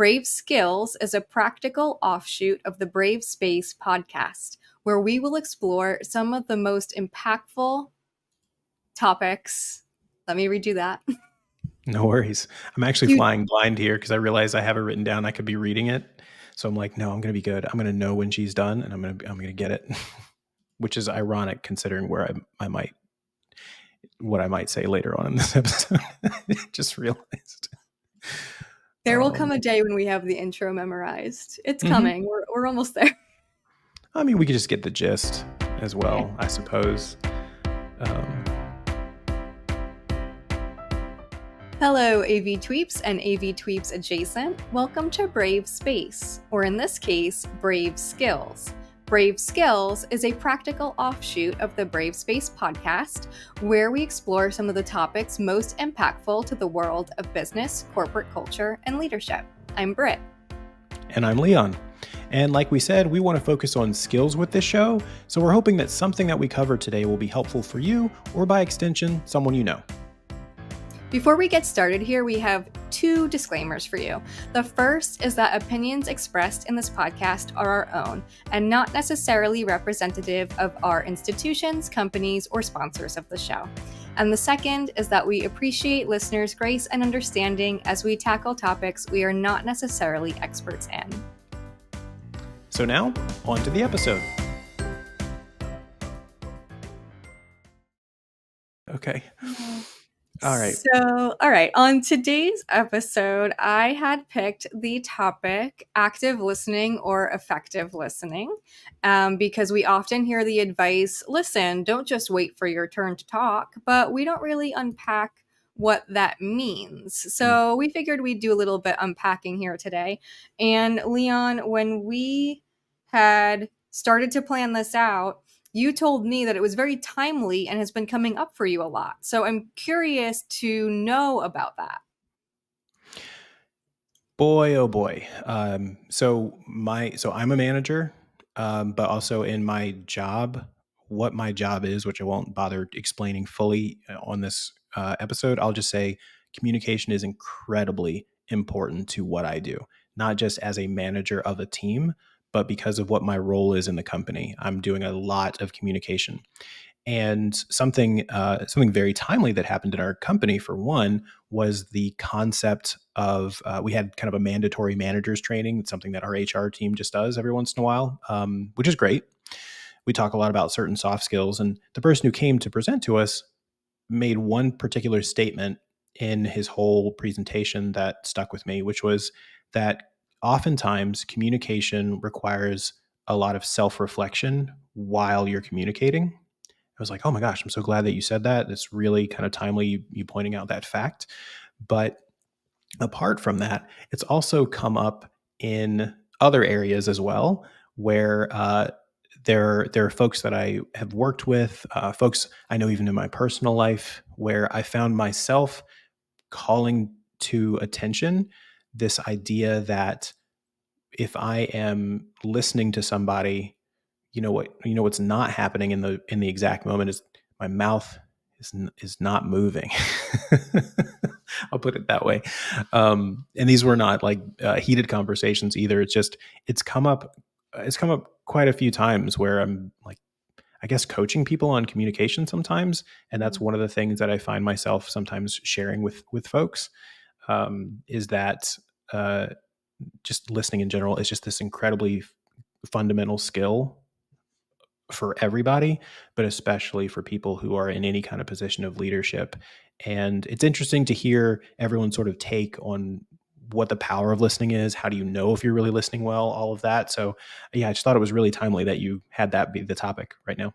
brAVe Skills is a practical offshoot of the brAVe Space podcast, where we will explore some of the most impactful topics. Let me redo that. No worries. I'm actually flying blind here because I realize I have it written down. I could be reading it. So I'm like, no, I'm going to be good. I'm going to know when she's done and I'm going to get it, which is ironic considering where what I might say later on in this episode. Just realized. There will come a day when we have the intro memorized. It's coming. We're almost there. I mean, we could just get the gist as well, I suppose. Hello, AV Tweeps and AV Tweeps adjacent. Welcome to brAVe Space, or in this case, brAVe Skills. brAVe Skills is a practical offshoot of the brAVe Space podcast, where we explore some of the topics most impactful to the world of business, corporate culture, and leadership. I'm Britt. And I'm Leon. And like we said, we want to focus on skills with this show, so we're hoping that something that we cover today will be helpful for you, or by extension, someone you know. Before we get started here, we have two disclaimers for you. The first is that opinions expressed in this podcast are our own and not necessarily representative of our institutions, companies, or sponsors of the show. And the second is that we appreciate listeners' grace and understanding as we tackle topics we are not necessarily experts in. So now, on to the episode. Okay. All right. On today's episode, I had picked the topic active listening or effective listening, because we often hear the advice, listen, don't just wait for your turn to talk, but we don't really unpack what that means. So we figured we'd do a little bit unpacking here today. And Leon, when we had started to plan this out, you told me that it was very timely and has been coming up for you a lot. So I'm curious to know about that. Boy, oh boy. So I'm a manager, but also in my job, what my job is, which I won't bother explaining fully on this episode, I'll just say communication is incredibly important to what I do, not just as a manager of a team, but because of what my role is in the company. I'm doing a lot of communication. And something very timely that happened in our company, for one, was the concept of we had kind of a mandatory managers training. It's something that our HR team just does every once in a while, which is great. We talk a lot about certain soft skills, and the person who came to present to us made one particular statement in his whole presentation that stuck with me, which was that oftentimes communication requires a lot of self-reflection while you're communicating. I was like, oh my gosh, I'm so glad that you said that. It's really kind of timely, you pointing out that fact. But apart from that, it's also come up in other areas as well, where there are folks that I have worked with, folks I know even in my personal life, where I found myself calling to attention this idea that if I am listening to somebody, what's not happening in the exact moment is my mouth is not moving. I'll put it that way. And these were not like heated conversations either. It's come up quite a few times where I'm like, I guess, coaching people on communication sometimes, and that's one of the things that I find myself sometimes sharing with folks, is that just listening in general is just this incredibly fundamental skill for everybody, but especially for people who are in any kind of position of leadership. And it's interesting to hear everyone's sort of take on what the power of listening is. How do you know if you're really listening well? All of that. So yeah, I just thought it was really timely that you had that be the topic right now.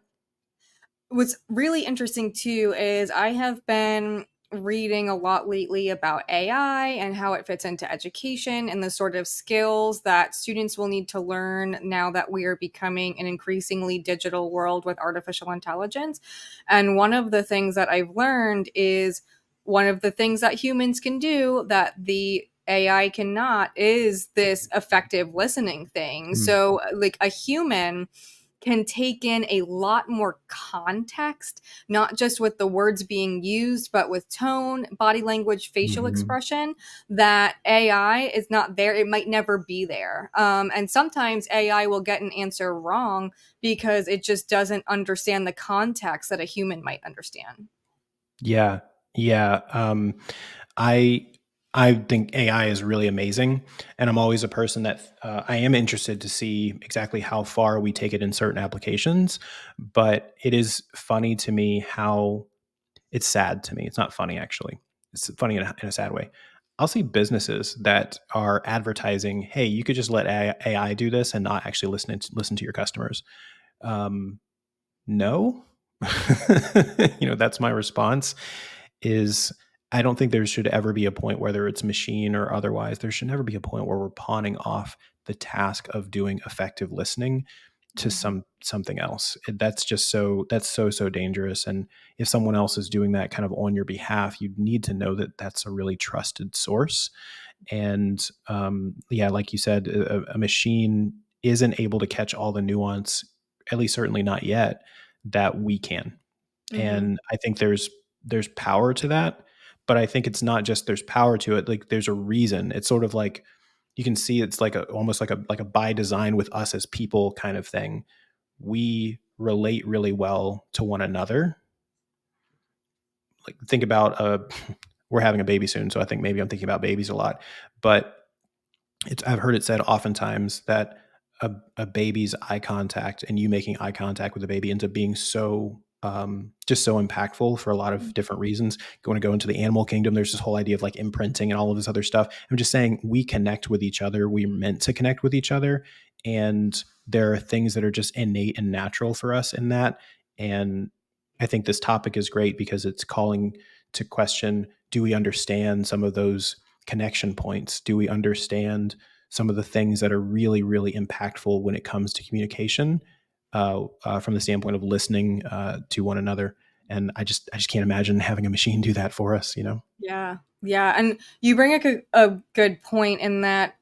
What's really interesting too is I have been reading a lot lately about AI and how it fits into education and the sort of skills that students will need to learn now that we are becoming an increasingly digital world with artificial intelligence. And one of the things that I've learned is one of the things that humans can do that the AI cannot is this effective listening thing. So like a human can take in a lot more context, not just with the words being used, but with tone, body language, facial Mhm. expression, that AI is not there. It might never be there. And sometimes AI will get an answer wrong because it just doesn't understand the context that a human might understand. Yeah. Yeah. I I think AI is really amazing, and I'm always a person that I am interested to see exactly how far we take it in certain applications. But it is funny to me how it's sad to me. It's not funny actually. It's funny in a sad way. I'll see businesses that are advertising, "Hey, you could just let AI do this and not actually listen to your customers." Um, no, that's my response is I don't think there should ever be a point, whether it's machine or otherwise, there should never be a point where we're pawning off the task of doing effective listening to something else. That's just so dangerous. And if someone else is doing that kind of on your behalf, you need to know that that's a really trusted source. And yeah, like you said, a machine isn't able to catch all the nuance, at least certainly not yet, that we can. Mm-hmm. And I think there's power to that, but I think it's not just there's power to it. Like there's a reason. It's sort of like you can see it's like almost like a by design with us as people kind of thing. We relate really well to one another. Like think about we're having a baby soon, so I think maybe I'm thinking about babies a lot. But I've heard it said oftentimes that a baby's eye contact and you making eye contact with the baby ends up being so just so impactful for a lot of different reasons. Going to go into the animal kingdom, there's this whole idea of like imprinting and all of this other stuff. I'm just saying we connect with each other. We're meant to connect with each other, and there are things that are just innate and natural for us in that. And I think this topic is great because it's calling to question: do we understand some of those connection points? Do we understand some of the things that are really, really impactful when it comes to communication from the standpoint of listening to one another? And I just can't imagine having a machine do that for us. Yeah. Yeah. And you bring a good point in that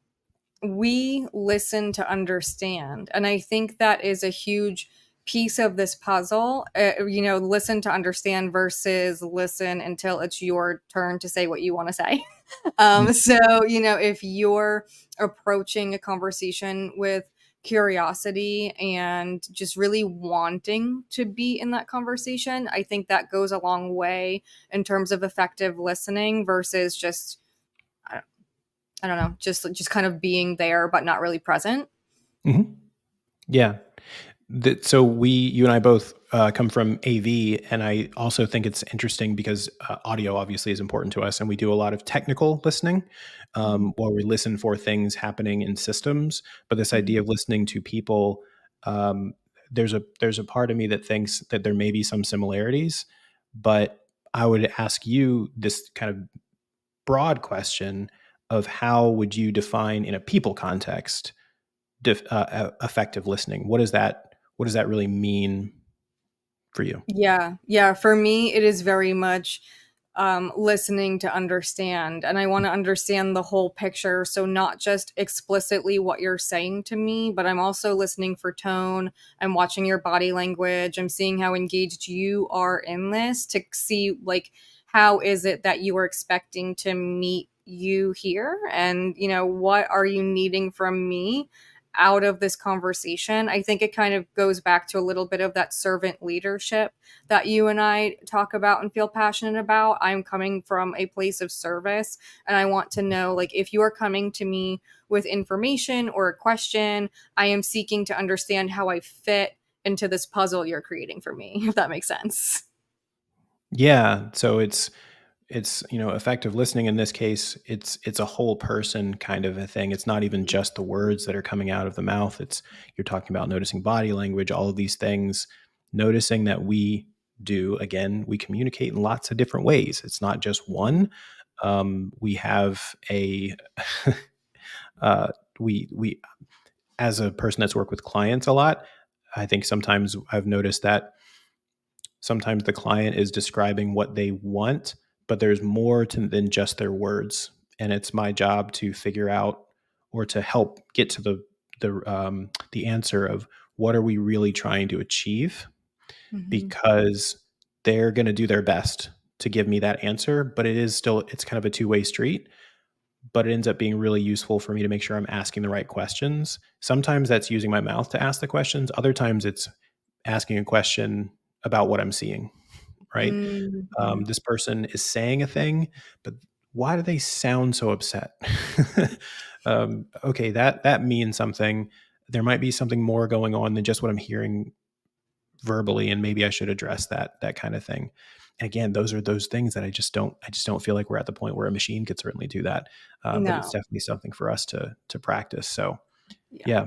we listen to understand. And I think that is a huge piece of this puzzle. Listen to understand versus listen until it's your turn to say what you want to say. So, if you're approaching a conversation with curiosity and just really wanting to be in that conversation, I think that goes a long way in terms of effective listening versus just I don't know, just kind of being there but not really present. Mm-hmm. Yeah. So you and I both come from AV, and I also think it's interesting because audio obviously is important to us, and we do a lot of technical listening, Mhm, where we listen for things happening in systems. But this idea mhm. of listening to people, um, there's a part of me that thinks that there may be some similarities, but I would ask you this kind of broad question of how would you define in a people context effective listening? What does that really mean for you? Yeah, yeah. For me, it is very much listening to understand, and I want to understand the whole picture. So not just explicitly what you're saying to me, but I'm also listening for tone. I'm watching your body language. I'm seeing how engaged you are in this to see like how is it that you are expecting to meet you here, and what are you needing from me out of this conversation. I think it kind of goes back to a little bit of that servant leadership that you and I talk about and feel passionate about. I'm coming from a place of service, and I want to know like if you are coming to me with information or a question, I am seeking to understand how I fit into this puzzle you're creating for me, if that makes sense. Yeah, so it's effective listening in this case, it's a whole person kind of a thing. It's not even just the words that are coming out of the mouth. It's you're talking about noticing body language, all of these things, noticing that we communicate in lots of different ways. It's not just one. We have a uh, we as a person that's worked with clients a lot, I think sometimes I've noticed that sometimes the client is describing what they want, but there's more than just their words. And it's my job to figure out or to help get to the answer of what are we really trying to achieve? Mm-hmm. Because they're going to do their best to give me that answer, but it's kind of a two-way street. But it ends up being really useful for me to make sure I'm asking the right questions. Sometimes that's using my mouth to ask the questions. Other times it's asking a question about what I'm seeing, right? Mm-hmm. This person is saying a thing, but why do they sound so upset? Okay, that means something. There might be something more going on than just what I'm hearing verbally, and maybe I should address that kind of thing. And again, those are those things that I just don't feel like we're at the point where a machine could certainly do that. But it's No. definitely something for us to practice. So Yeah. yeah.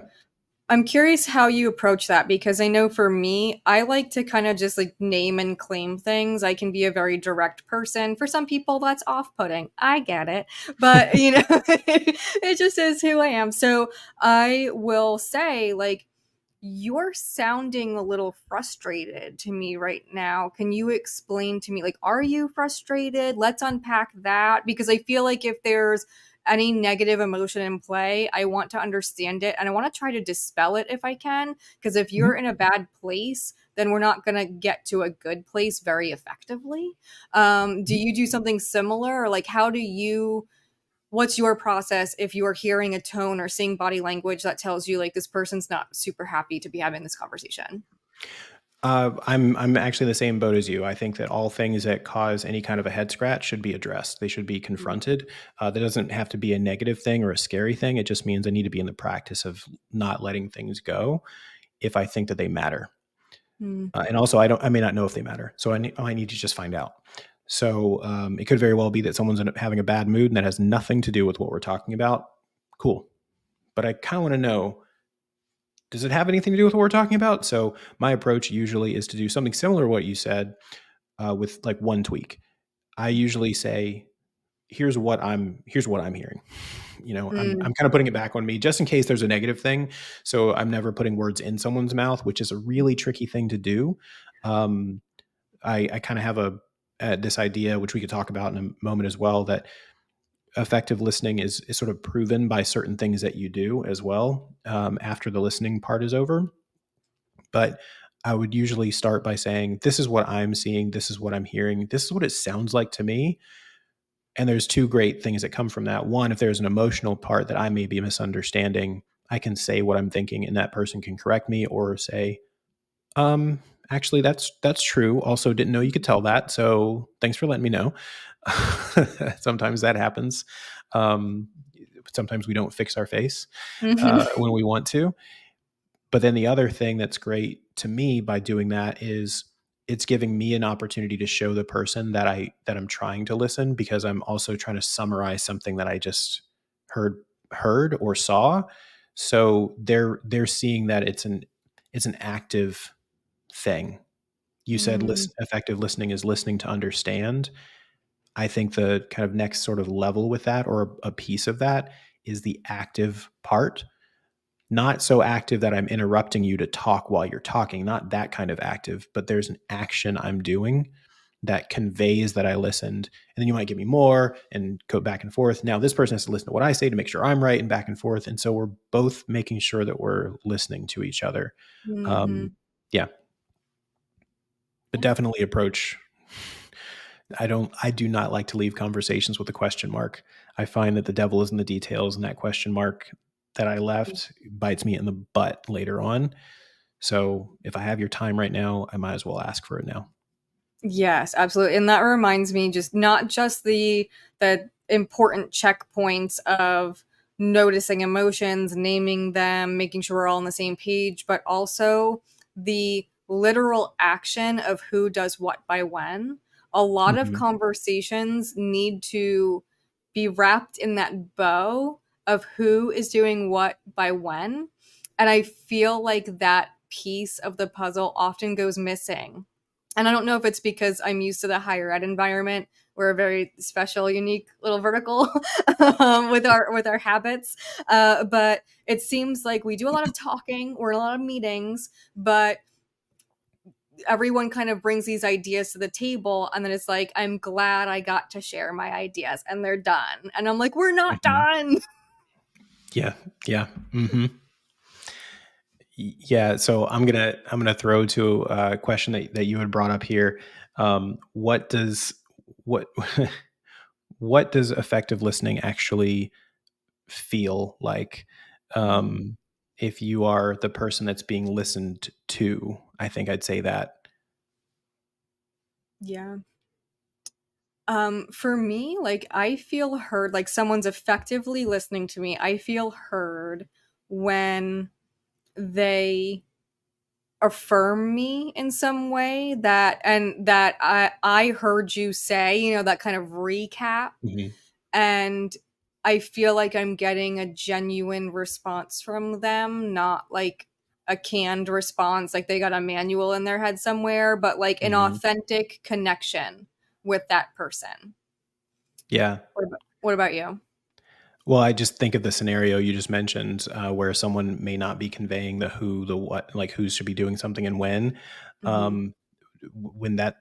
I'm curious how you approach that because I know for me, I like to kind of just like name and claim things. I can be a very direct person. For some people, that's off putting. I get it. But, it just is who I am. So I will say, like, you're sounding a little frustrated to me right now. Can you explain to me, like, are you frustrated? Let's unpack that because I feel like if there's any negative emotion in play, I want to understand it and I want to try to dispel it if I can. Because if you're Mhm. in a bad place, then we're not going to get to a good place very effectively. Do you do something similar? Or like, what's your process if you're hearing a tone or seeing body language that tells you like this person's not super happy to be having this conversation? I'm actually in the same boat as you. I think that all things that cause any kind of a head scratch should be addressed. They should be confronted. That doesn't have to be a negative thing or a scary thing. It just means I need to be in the practice of not letting things go if I think that they matter. Mm-hmm. And also, I may not know if they matter, so I need to just find out. So it could very well be that someone's having a bad mood, and that has nothing to do with what we're talking about. Cool, but I kind of want to know, does it have anything to do with what we're talking about? So my approach usually is to do something similar to what you said, with like one tweak. I usually say, here's what I'm hearing. I'm kind of putting it back on me just in case there's a negative thing. So I'm never putting words in someone's mouth, which is a really tricky thing to do. Um, I kind of have this idea, which we could talk about in a moment as well, that effective listening is sort of proven by certain things that you do as well, after the listening part is over. But I would usually start by saying, this is what I'm seeing, this is what I'm hearing, this is what it sounds like to me. And there's two great things that come from that. One, if there's an emotional part that I may be misunderstanding, I can say what I'm thinking and that person can correct me or say, um, actually that's true. Also didn't know you could tell that. So thanks for letting me know. Sometimes that happens. Um, Sometimes we don't fix our face Mm-hmm. when we want to. But then the other thing that's great to me by doing that is it's giving me an opportunity to show the person that I'm trying to listen, because I'm also trying to summarize something that I just heard or saw. So they're seeing that it's an active thing. You said effective listening is listening to understand. I think the kind of next sort of level with that, or a piece of that, is the active part. Not so active that I'm interrupting you to talk while you're talking, not that kind of active, but there's an action I'm doing that conveys that I listened. And then you might give me more and go back and forth. Now this person has to listen to what I say to make sure I'm right, and back and forth. And so we're both making sure that we're listening to each other. Mm-hmm. Um, yeah, but definitely approach. I do not like to leave conversations with a question mark. I find that the devil is in the details, and that question mark that I left bites me in the butt later on. So if I have your time right now, I might as well ask for it now. Yes, absolutely. And that reminds me just not just the important checkpoints of noticing emotions, naming them, making sure we're all on the same page, but also the literal action of who does what by when. A lot of Mhm. conversations need to be wrapped in that bow of who is doing what by when. And I feel like that piece of the puzzle often goes missing, and I don't know if it's because I'm used to the higher ed environment. We're a very special, unique little vertical with our habits. But it seems like we do a lot of talking, we're in a lot of meetings, but everyone kind of brings these ideas to the table, and then it's like, I'm glad I got to share my ideas, and they're done. And I'm like, we're not Mhm. done. Yeah, yeah. Mhm. Yeah, so I'm gonna throw to a question that you had brought up here. What does what what does effective listening actually feel like? Mm, Um, if you are the person that's being listened to, I think I'd say that. yeah. For me, like I feel heard, like someone's effectively listening to me. I feel heard when they affirm me in some way that and that I heard you say, that kind of recap, Mhm. and I feel like I'm getting a genuine response from them, not like a canned response like they got a manual in their head somewhere, but like an Mhm. authentic connection with that person. Yeah. What about you? Well, I just think of the scenario you just mentioned, where someone may not be conveying the who, the what, like who should be doing something and when. Mhm. Um, when that,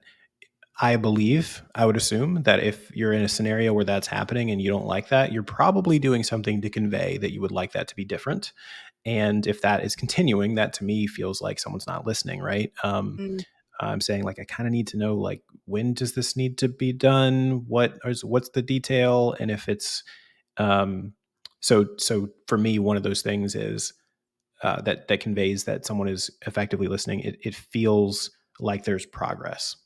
I believe, I would assume that if you're in a scenario where that's happening and you don't like that, you're probably doing something to convey that you would like that to be different. And if that is continuing, that to me feels like someone's not listening, right? Mm, I'm saying like I kind of need to know like when does this need to be done? What's the detail? And if it's um, so for me, one of those things is that conveys that someone is effectively listening. It feels like there's progress.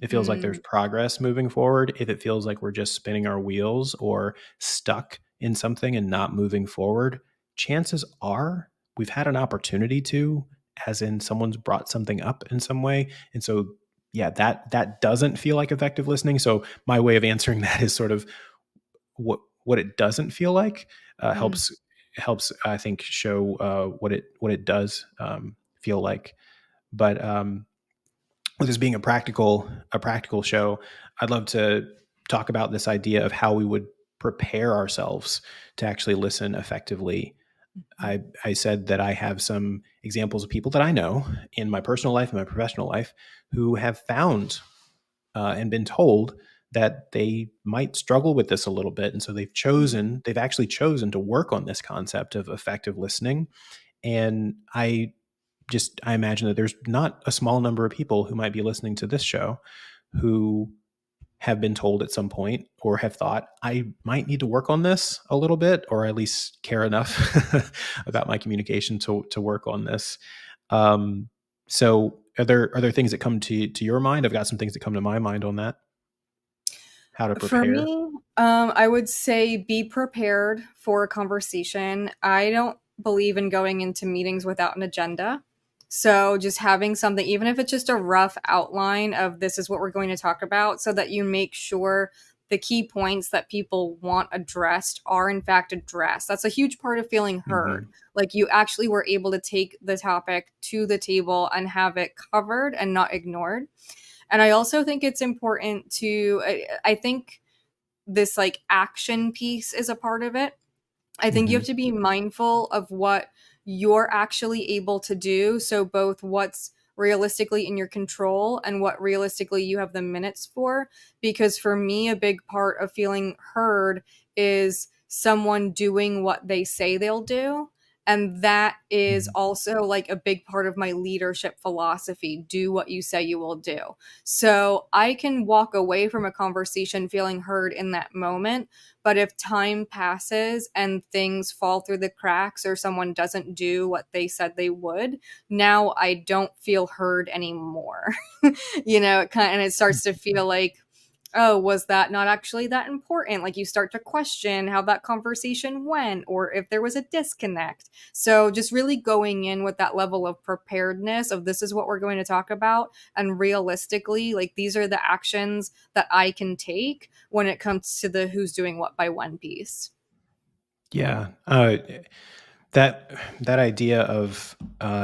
It feels like there's mm, progress moving forward. If it feels like we're just spinning our wheels or stuck in something and not moving forward, chances are we've had an opportunity to, as in someone's brought something up in some way. And so, yeah, that doesn't feel like effective listening. So my way of answering that is sort of what it doesn't feel like mm. helps I think show what it does feel like. But with this being a practical show, I'd love to talk about this idea of how we would prepare ourselves to actually listen effectively. Mhm. I said that I have some examples of people that I know in my personal life and my professional life who have found and been told that they might struggle with this a little bit. And so Mm, they've actually chosen to work on this concept of effective listening. And I imagine that there's not a small number of people who might be listening to this show who have been told at some point or have thought, I might need to work on this a little bit, or at least care enough about my communication to work on this. Um, so are there things that come to your mind? I've got some things that come to my mind on that. How to For prepare. me, I would say be prepared for a conversation. I don't believe in going into meetings without an agenda. So just having something, even if it's just a rough outline of this is what we're going to talk about, so that you make sure the key points that people want addressed are in fact addressed. That's a huge part of feeling heard. Mhm. Like you actually were able to take the topic to the table and have it covered and not ignored. And I also think it's important to, I think this like action piece is a part of it. I think you have Mhm. to be mindful of what you're actually able to do. So, both what's realistically in your control and what realistically you have the minutes for. Because for me, a big part of feeling heard is someone doing what they say they'll do. And that is Mhm. also like a big part of my leadership philosophy, do what you say you will do. So I can walk away from a conversation feeling heard in that moment, but if time passes and things fall through the cracks or someone doesn't do what they said they would, now I don't feel heard anymore. It starts to feel like, oh, was that not actually that important? Like you start to question how that conversation went or if there was a disconnect. So just really going in with that level of preparedness of this is what we're going to talk about, and realistically, like these are the actions that I can take when it comes to the who's doing what by one piece. Yeah. That idea of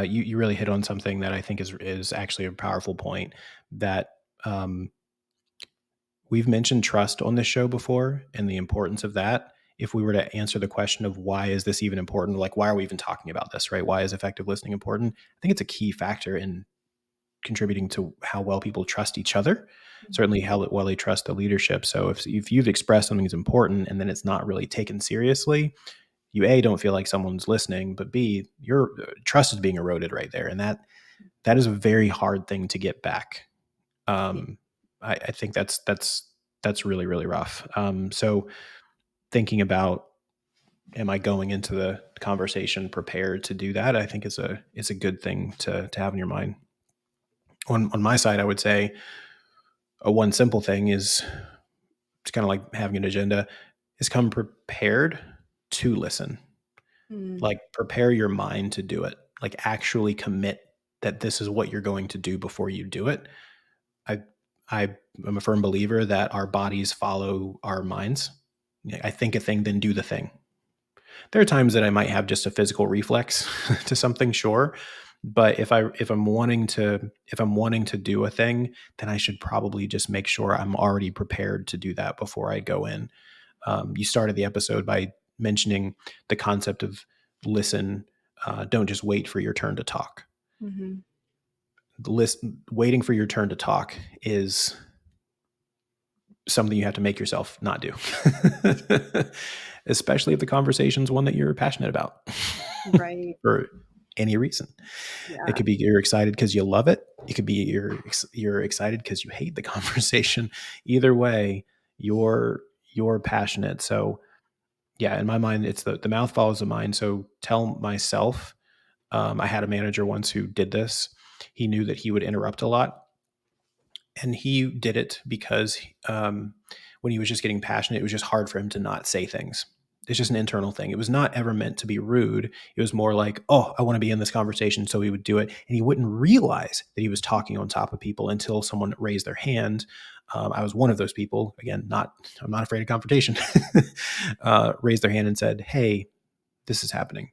you really hit on something that I think is actually a powerful point that um, we've mentioned trust on this show before and the importance of that. If we were to answer the question of why is this even important, like why are we even talking about this, right? Why is effective listening important? I think it's a key factor in contributing to how well people trust each other, certainly Mhm. how well they trust the leadership. So if you've expressed something is important and then it's not really taken seriously, you A, don't feel like someone's listening, but B, your trust is being eroded right there. And that is a very hard thing to get back. Yeah. Um, I think that's really, really rough. So thinking about, am I going into the conversation prepared to do that? I think is a good thing to have in your mind. On my side, I would say a one simple thing is, it's kind of like having an agenda, is come prepared to listen. Mm. Like, prepare your mind to do it. Like, actually commit that this is what you're going to do before you do it. I I am a firm believer that our bodies follow our minds. I think a thing, then do the thing. There are times that I might have just a physical reflex to something, sure, but if I'm wanting to do a thing, then I should probably just make sure I'm already prepared to do that before I go in. You started the episode by mentioning the concept of listen, don't just wait for your turn to talk. Mm-hmm. Waiting for your turn to talk is something you have to make yourself not do, especially if the conversation is one that you're passionate about Right. for any reason. It Yeah. could be you're excited because you love it. It could be you're excited because you hate the conversation. Either way, you're passionate. So yeah, in my mind, it's the mouth follows the mind. So tell myself, I had a manager once who did this. He knew that he would interrupt a lot, and he did it because when he was just getting passionate, it was just hard for him to not say things. It's just an internal thing. It was not ever meant to be rude. It was more like, oh, I want to be in this conversation. So he would do it. And he wouldn't realize that he was talking on top of people until someone raised their hand. I was one of those people. Again, I'm not afraid of confrontation. Raised their hand and said, hey, this is happening.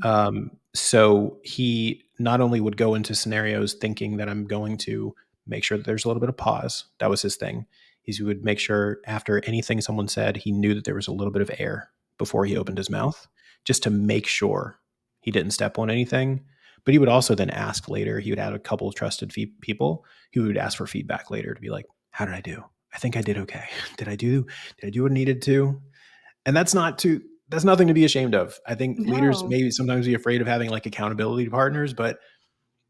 Mm. So he not only would go into scenarios thinking that I'm going to make sure that there's a little bit of pause. That was his thing. He would make sure after anything someone said, he knew that there was a little bit of air before he opened his mouth, just to make sure he didn't step on anything. But he would also then ask later. He would have a couple of trusted people who would ask for feedback later to be like, "How did I do? I think I did okay. Did I do what I needed to?" And that's nothing to be ashamed of. I think leaders No. maybe sometimes be afraid of having like accountability partners, but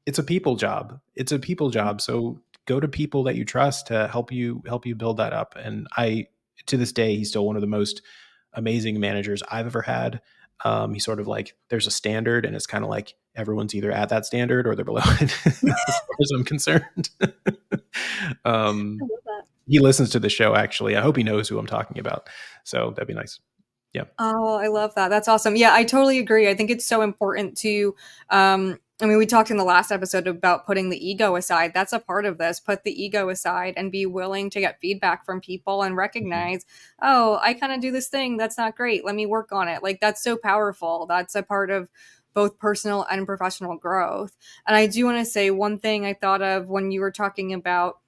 it's a people job. It's a people job. So go to people that you trust to help you build that up. And I, to this day, he's still one of the most amazing managers I've ever had. He's sort of like, there's a standard, and it's kind of like everyone's either at that standard or they're below it, as far as I'm concerned. I um, love that. he listens to the show, actually. I hope he knows who I'm talking about. So that'd be nice. Yeah. Oh, I love that. That's awesome. Yeah, I totally agree. I think it's so important to I mean, we talked in the last episode about putting the ego aside. That's a part of this. Put the ego aside and be willing to get feedback from people and Mhm. recognize, oh, I kind of do this thing that's not great. Let me work on it. Like, that's so powerful. That's a part of both personal and professional growth. And I do want to say one thing I thought of when you were talking about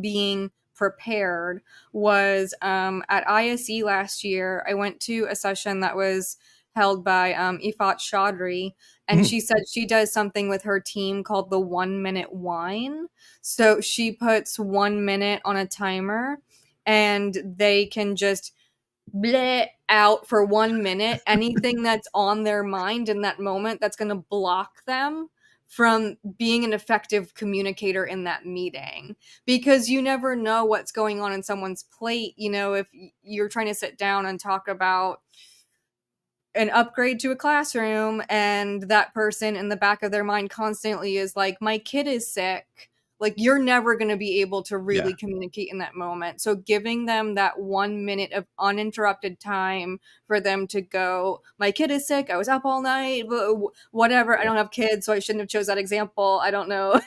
being prepared was at ISE last year. I went to a session that was held by Ifat Chaudhry, and Mhm. she said she does something with her team called the 1 minute wine. So she puts 1 minute on a timer, and they can just bleh out for 1 minute anything that's on their mind in that moment that's going to block them from being an effective communicator in that meeting, because you never know what's going on in someone's plate. You know, if you're trying to sit down and talk about an upgrade to a classroom and that person in the back of their mind constantly is like, my kid is sick, like, you're never going to be able to Yeah. really communicate in that moment. So giving them that 1 minute of uninterrupted time for them to go, my kid is sick, I was up all night, whatever. I Yeah. don't have kids, so I shouldn't have chose that example, I don't know.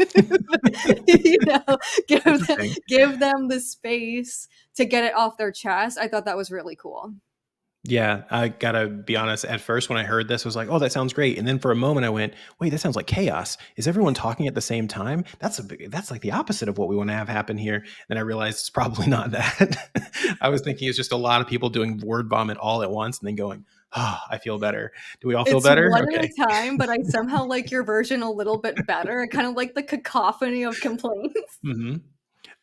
You know, It's a thing. give them the space to get it off their chest. I thought that was really cool. Yeah, I gotta be honest. At first, when I heard this, I was like, "Oh, that sounds great." And then for a moment, I went, "Wait, that sounds like chaos. Is everyone talking at the same time? That's like the opposite of what we want to have happen here." And I realized it's probably not that. I was thinking it's just a lot of people doing word vomit all at once and then going, "Oh, I feel better." Do we all feel It's better? one at Okay. a time, but I somehow like your version a little bit better. I kind of like the cacophony of complaints. hmm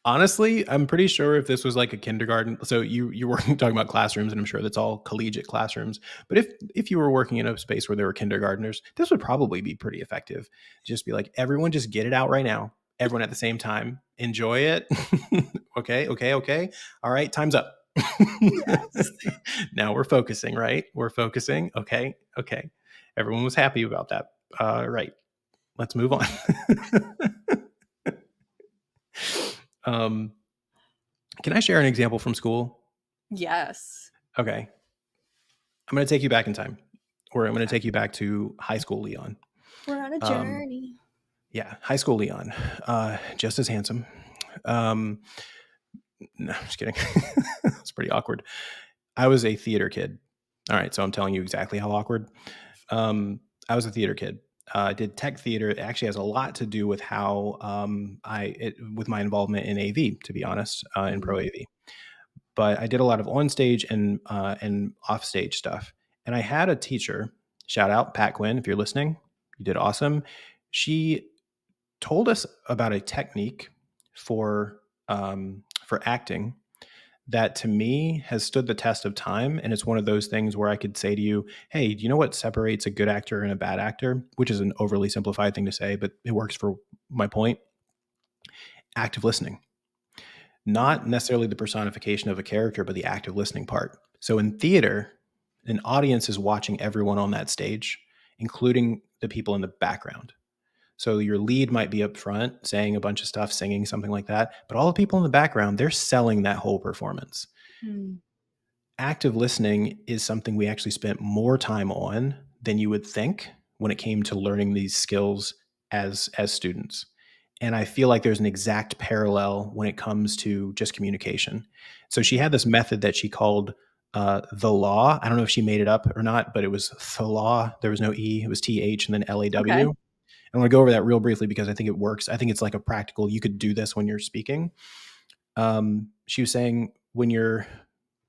Honestly, I'm pretty sure if this was like a kindergarten, so you were talking about classrooms, and I'm sure that's all collegiate classrooms. But if you were working in a space where there were kindergartners, this would probably be pretty effective. Just be like, everyone, just get it out right now. Everyone at the same time, enjoy it. Okay, okay, okay. All right, time's up. Yes. Now we're focusing, right? We're focusing. Okay, okay. Everyone was happy about that. Right. Let's move on. um, can I share an example from school? Yes. Okay. I'm going to take you back in time, or I'm going to Okay. take you back to high school Leon. We're on a Um, journey. yeah, high school Leon, just as handsome. Um, no, I'm just kidding. It's pretty awkward. I was a theater kid. All right, so I'm telling you exactly how awkward. I was a theater kid. I did tech theater. It actually has a lot to do with how with my involvement in AV, to be honest, in pro Mm. AV. But I did a lot of on stage and off stage stuff. And I had a teacher, shout out Pat Quinn, if you're listening, you did awesome. She told us about a technique for acting that to me has stood the test of time. And it's one of those things where I could say to you, hey, do you know what separates a good actor and a bad actor? Which is an overly simplified thing to say, but it works for my point. Active listening, not necessarily the personification of a character, but the active listening part. So in theater, an audience is watching everyone on that stage, including the people in the background. So your lead might be up front saying a bunch of stuff, singing something like that, but all the people in the background, they're selling that whole performance. Mm. Active listening is something we actually spent more time on than you would think when it came to learning these skills as students. And I feel like there's an exact parallel when it comes to just communication. So she had this method that she called THeLAW. I don't know if she made it up or not, but it was THeLAW. There was no E, it was TH and then LAW. Okay. I want to go over that real briefly because I think it works. I think it's like a practical, you could do this when you're speaking. She was saying when you're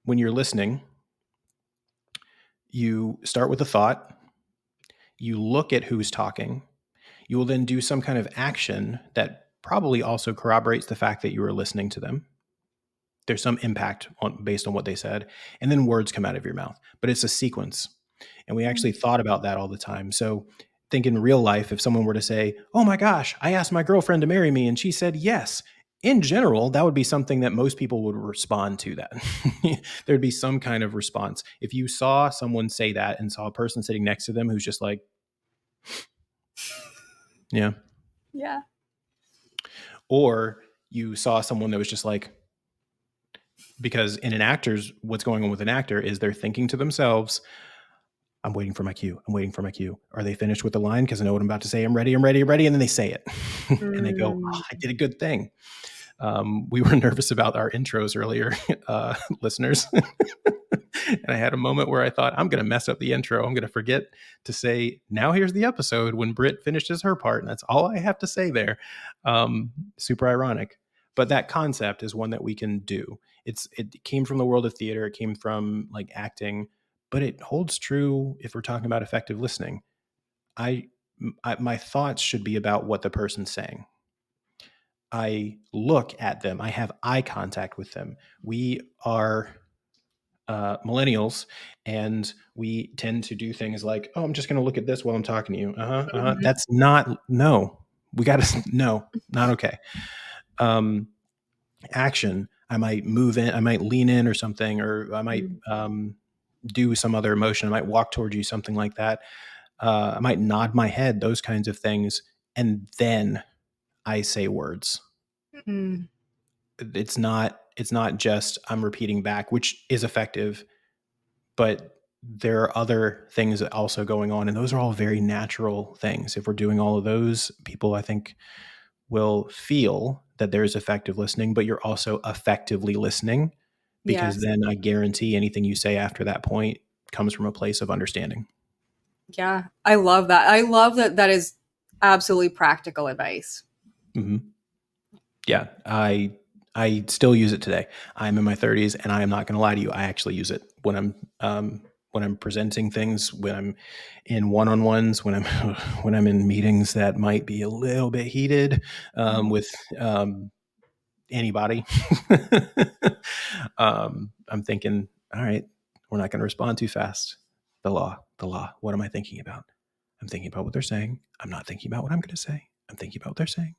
listening, you start with a thought, you look at who's talking, you will then do some kind of action that probably also corroborates the fact that you were listening to them. There's some impact based on what they said, and then words come out of your mouth. But it's a sequence. And we Mm. actually thought about that all the time. So think in real life, if someone were to say, oh my gosh, I asked my girlfriend to marry me and she said yes. In general, that would be something that most people would respond to that. There'd be some kind of response. If you saw someone say that and saw a person sitting next to them who's just like, yeah. Yeah. Or you saw someone that was just like, because in an actor's, what's going on with an actor is they're thinking to themselves, I'm waiting for my cue. I'm waiting for my cue. Are they finished with the line? Because I know what I'm about to say. I'm ready. I'm ready. I'm ready. And then they say it. And they go, oh, Mm. I did a good thing. We were nervous about our intros earlier, listeners. And I had a moment where I thought, I'm going to mess up the intro. I'm going to forget to say, now here's the episode when Britt finishes her part. And that's all I have to say there. Super ironic. But that concept is one that we can do. It came from the world of theater. It came from like acting, but it holds true if we're talking about effective listening. I, my thoughts should be about what the person's saying. I look at them. I have eye contact with them. We are millennials, and we tend to do things like, "Oh, I'm just going to look at this while I'm talking to you." Mhm. That's not no. We got to no, not okay. Um, Action. I might move in. I might lean in or something, or I might Mm. do some other emotion. I might walk towards you, something like that. I might nod my head. Those kinds of things, and then I say words. Mm. It's not just I'm repeating back, which is effective, but there are other things also going on, and those are all very natural things. If we're doing all of those, people I think will feel that there's effective listening, but you're also effectively listening, because Yes. then I guarantee anything you say after that point comes from a place of understanding. Yeah. I love that. I love that that is absolutely practical advice. Hmm. Yeah, I still use it today. I'm in my 30s, and I am not going to lie to you. I actually use it when I'm presenting things, when I'm in one-on-ones, when I'm when I'm in meetings that might be a little bit heated, Mhm. with um, anybody. I'm thinking, all right, we're not going to respond too fast. The law. What am I thinking about? I'm thinking about what they're saying. I'm not thinking about what I'm going to say. I'm thinking about what they're saying.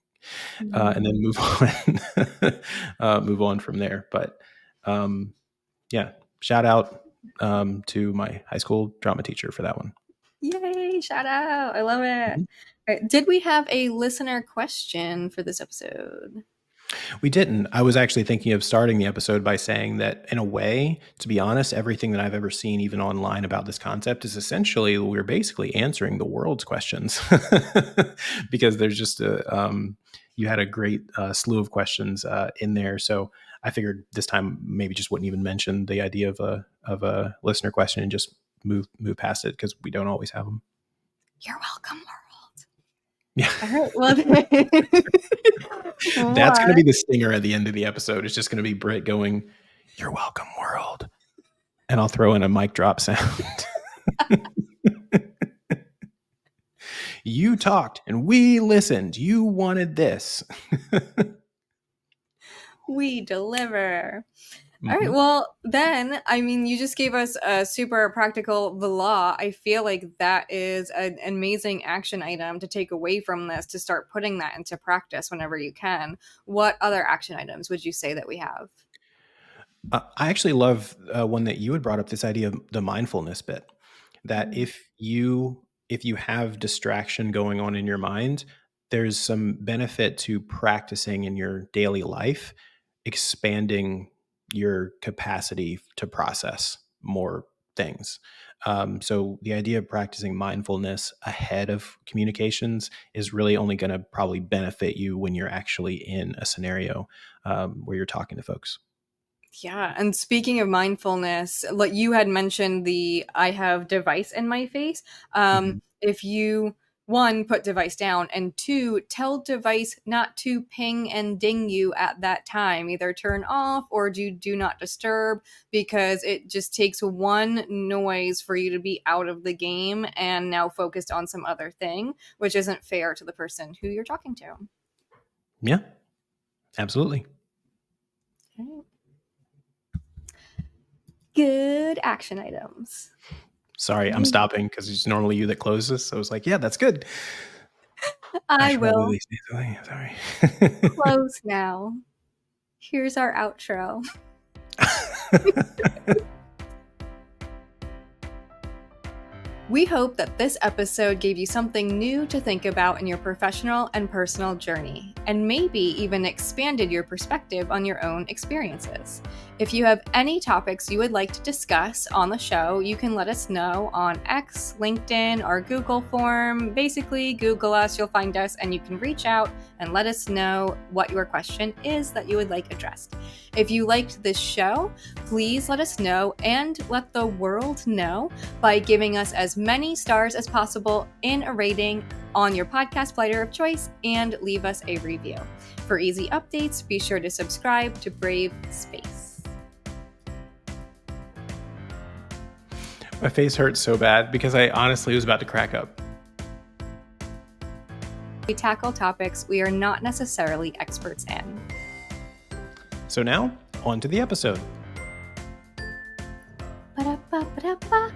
And then move on, move on from there. But yeah, shout out to my high school drama teacher for that one. Yay, shout out. I love it. Mhm. All right, did we have a listener question for this episode? We didn't. I was actually thinking of starting the episode by saying that, in a way, to be honest, everything that I've ever seen, even online, about this concept is essentially we're basically answering the world's questions because there's just you had a great slew of questions in there. So I figured this time maybe just wouldn't even mention the idea of a listener question and just move past it because we don't always have them. You're welcome, world. Yeah. All right. Well, That's going to be the stinger at the end of the episode. It's just going to be Britt going, "You're welcome, world." And I'll throw in a mic drop sound. You talked and we listened. You wanted this. we deliver. All right. Mhm. Well, then, I mean, you just gave us a super practical THeLAW. I feel like that is an amazing action item to take away from this to start putting that into practice whenever you can. What other action items would you say that we have? I actually love one that you had brought up, this idea of the mindfulness bit. That if you have distraction going on in your mind, there's some benefit to practicing in your daily life, expanding your capacity to process more things. So the idea of practicing mindfulness ahead of communications is really only going to probably benefit you when you're actually in a scenario where you're talking to folks. Yeah, and speaking of mindfulness, like you had mentioned the I have device in my face. Mhm. If you one put device down and two tell device not to ping and ding you at that time, either turn off or do not disturb because it just takes one noise for you to be out of the game and now focused on some other thing, which isn't fair to the person who you're talking to. Yeah, absolutely. Okay. Good action items. Sorry, I'm stopping because it's normally you that closes. So I was like, yeah, that's good. I I should will probably say something. Sorry. close now. Here's our outro. We hope that this episode gave you something new to think about in your professional and personal journey, and maybe even expanded your perspective on your own experiences. If you have any topics you would like to discuss on the show, you can let us know on X, LinkedIn, or Google form. Basically, Google us, you'll find us, and you can reach out and let us know what your question is that you would like addressed. If you liked this show, please let us know and let the world know by giving us as many stars as possible in a rating on your podcast player of choice and leave us a review. For easy updates, be sure to subscribe to brAVe Space. My face hurts so bad because I honestly was about to crack up. We tackle topics we are not necessarily experts in. So now, on to the episode. Ba-da-ba-ba-da-ba.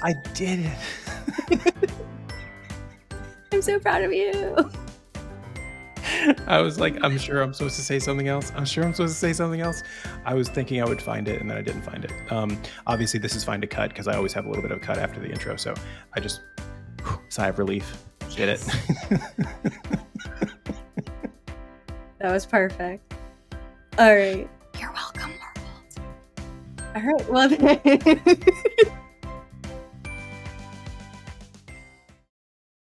I did it. I'm so proud of you. I was like, I'm sure I'm supposed to say something else. I'm sure I'm supposed to say something else. I was thinking I would find it, and then I didn't find it. Obviously, this is fine to cut because I always have a little bit of cut after the intro. So I just, sigh of relief. Did it. That was perfect. All right. You're welcome, world. All right. Well,